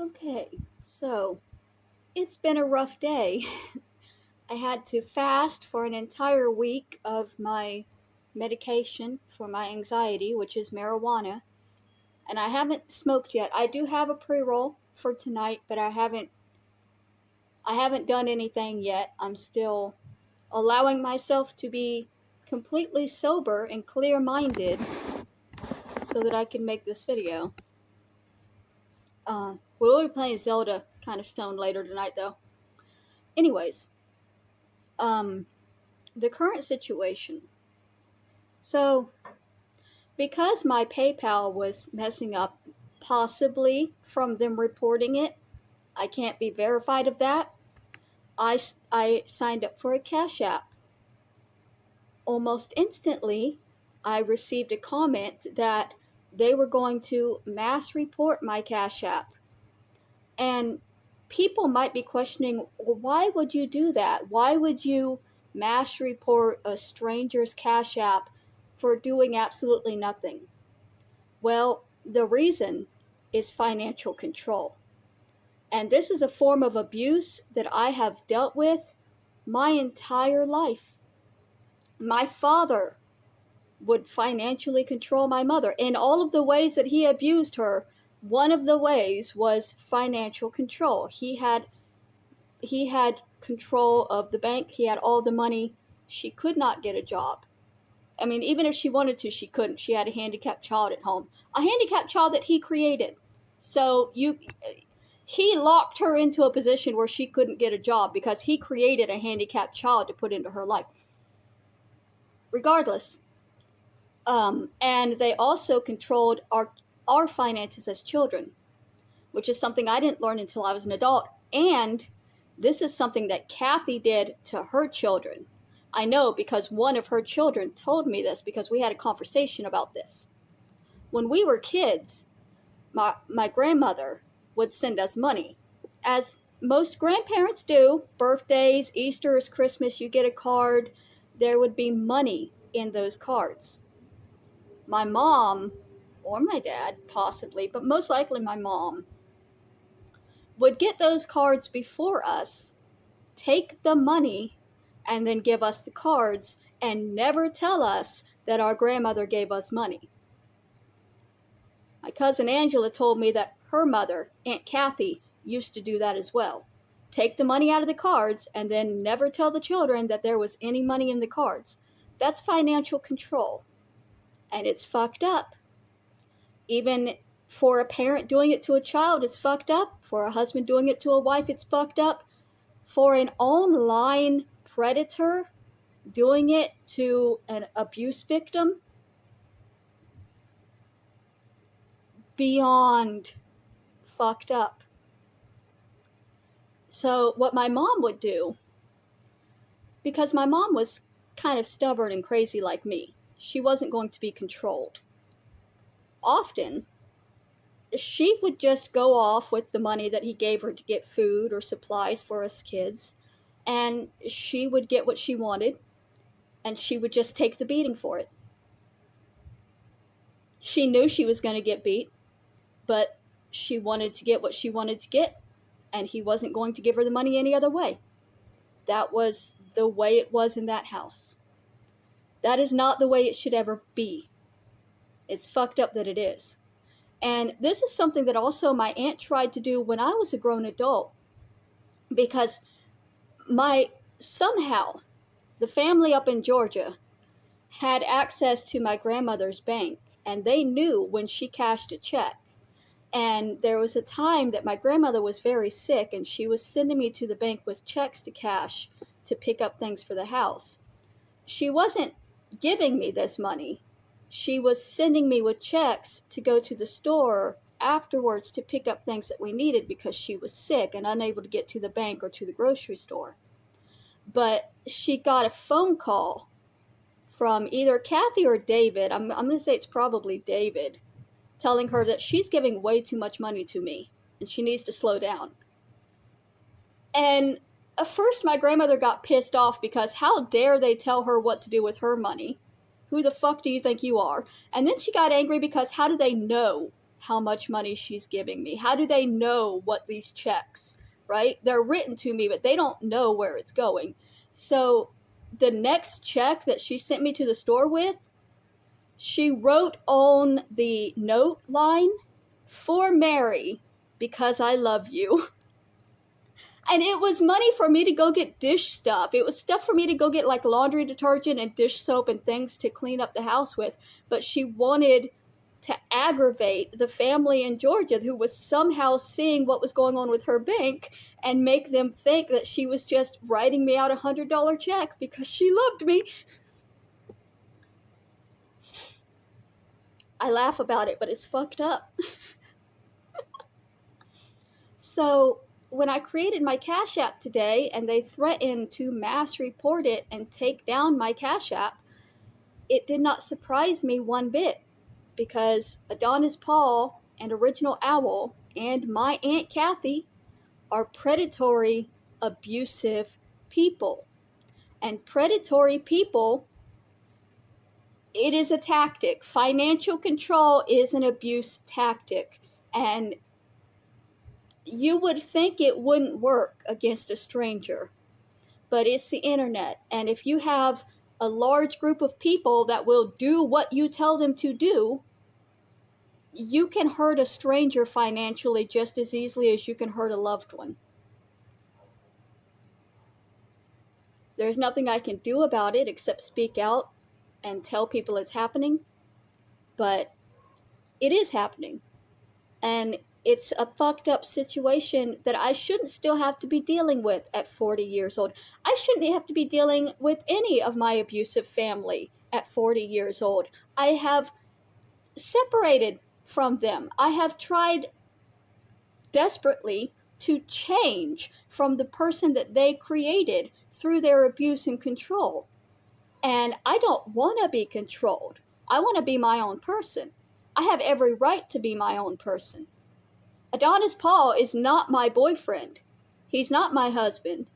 Okay, so it's been a rough day. I had to fast for an entire week of my medication for my anxiety, which is marijuana, and I haven't smoked yet. I do have a pre-roll for tonight, but I haven't done anything yet. I'm still allowing myself to be completely sober and clear-minded so that I can make this video. We'll be playing Zelda kind of stoned later tonight though. Anyways, um the current situation. So, because my PayPal was messing up, possibly from them reporting it, I can't be verified of that. I signed up for a Cash App. Almost instantly, I received a comment that they were going to mass report my Cash App. And people might be questioning, well, why would you do that? Why would you mass report a stranger's Cash App for doing absolutely nothing? Well, the reason is financial control. And this is a form of abuse that I have dealt with my entire life. My father would financially control my mother in all of the ways that he abused her. One of the ways was financial control. He had control of the bank. He had all the money. She could not get a job. I mean, even if she wanted to, she couldn't. She had a handicapped child at home, a handicapped child that he created. So he locked her into a position where she couldn't get a job because he created a handicapped child to put into her life. Regardless, and they also controlled our finances as children, which is something I didn't learn until I was an adult. And this is something that Kathy did to her children. I know because one of her children told me this because we had a conversation about this. When we were kids, my grandmother would send us money, as most grandparents do. Birthdays, Easter's, Christmas, you get a card. There would be money in those cards. My mom, or my dad, possibly, but most likely my mom, would get those cards before us, take the money, and then give us the cards and never tell us that our grandmother gave us money. My cousin Angela told me that her mother, Aunt Kathy, used to do that as well. Take the money out of the cards and then never tell the children that there was any money in the cards. That's financial control. And it's fucked up. Even for a parent doing it to a child, it's fucked up. For a husband doing it to a wife, it's fucked up. For an online predator doing it to an abuse victim, beyond fucked up. So what my mom would do, because my mom was kind of stubborn and crazy like me, she wasn't going to be controlled. Often, she would just go off with the money that he gave her to get food or supplies for us kids, and she would get what she wanted, and she would just take the beating for it. She knew she was going to get beat, but she wanted to get what she wanted to get, and he wasn't going to give her the money any other way. That was the way it was in that house. That is not the way it should ever be. It's fucked up that it is. And this is something that also my aunt tried to do when I was a grown adult, because somehow the family up in Georgia had access to my grandmother's bank, and they knew when she cashed a check. And there was a time that my grandmother was very sick, and she was sending me to the bank with checks to cash to pick up things for the house. She wasn't giving me this money. She was sending me with checks to go to the store afterwards to pick up things that we needed because she was sick and unable to get to the bank or to the grocery store. But she got a phone call from either Kathy or David. I'm going to say it's probably David, telling her that she's giving way too much money to me and she needs to slow down. And at first my grandmother got pissed off because how dare they tell her what to do with her money? Who the fuck do you think you are? And then she got angry because how do they know? how much money she's giving me? How do they know what these checks, right? They're written to me, but they don't know where it's going. So the next check that she sent me to the store with, she wrote on the note line, "For Mary, because I love you." And it was money for me to go get dish stuff. It was stuff for me to go get like laundry detergent and dish soap and things to clean up the house with. But she wanted to aggravate the family in Georgia who was somehow seeing what was going on with her bank and make them think that she was just writing me out a $100 check because she loved me. I laugh about it, but it's fucked up. So when I created my Cash App today and they threatened to mass report it and take down my Cash App, it did not surprise me one bit, because Adonis Paul and Original Owl and my Aunt Kathy are predatory, abusive people. And predatory people, it is a tactic. Financial control is an abuse tactic. And you would think it wouldn't work against a stranger, but it's the internet. And if you have a large group of people that will do what you tell them to do, you can hurt a stranger financially just as easily as you can hurt a loved one. There's nothing I can do about it except speak out and tell people it's happening, but it is happening. And it's a fucked up situation that I shouldn't still have to be dealing with at 40 years old. I shouldn't have to be dealing with any of my abusive family at 40 years old. I have separated from them. I have tried desperately to change from the person that they created through their abuse and control. And I don't want to be controlled. I want to be my own person. I have every right to be my own person. Adonis Paul is not my boyfriend. He's not my husband.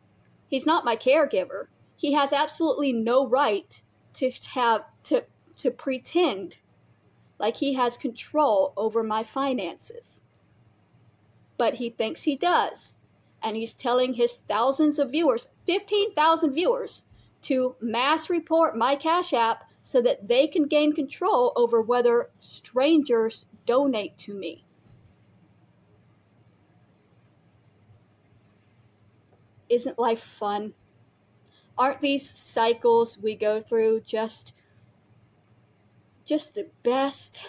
He's not my caregiver. He has absolutely no right to pretend like he has control over my finances. But he thinks he does. And he's telling his thousands of viewers, 15,000 viewers, to mass report my Cash App so that they can gain control over whether strangers donate to me. Isn't life fun? Aren't these cycles we go through just the best?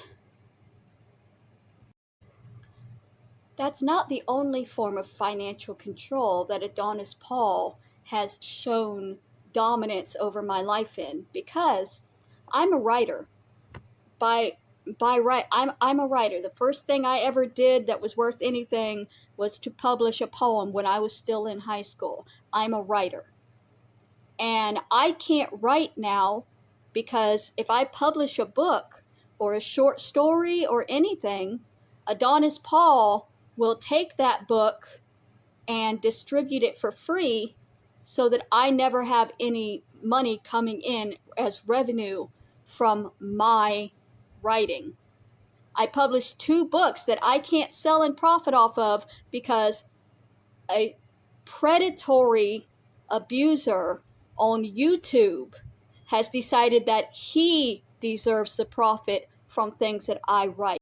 That's not the only form of financial control that Adonis Paul has shown dominance over my life in, because I'm a writer. I'm a writer. The first thing I ever did that was worth anything was to publish a poem when I was still in high school. I'm a writer. And I can't write now because if I publish a book or a short story or anything, Adonis Paul will take that book and distribute it for free so that I never have any money coming in as revenue from my writing. I published 2 books that I can't sell and profit off of because a predatory abuser on YouTube has decided that he deserves the profit from things that I write.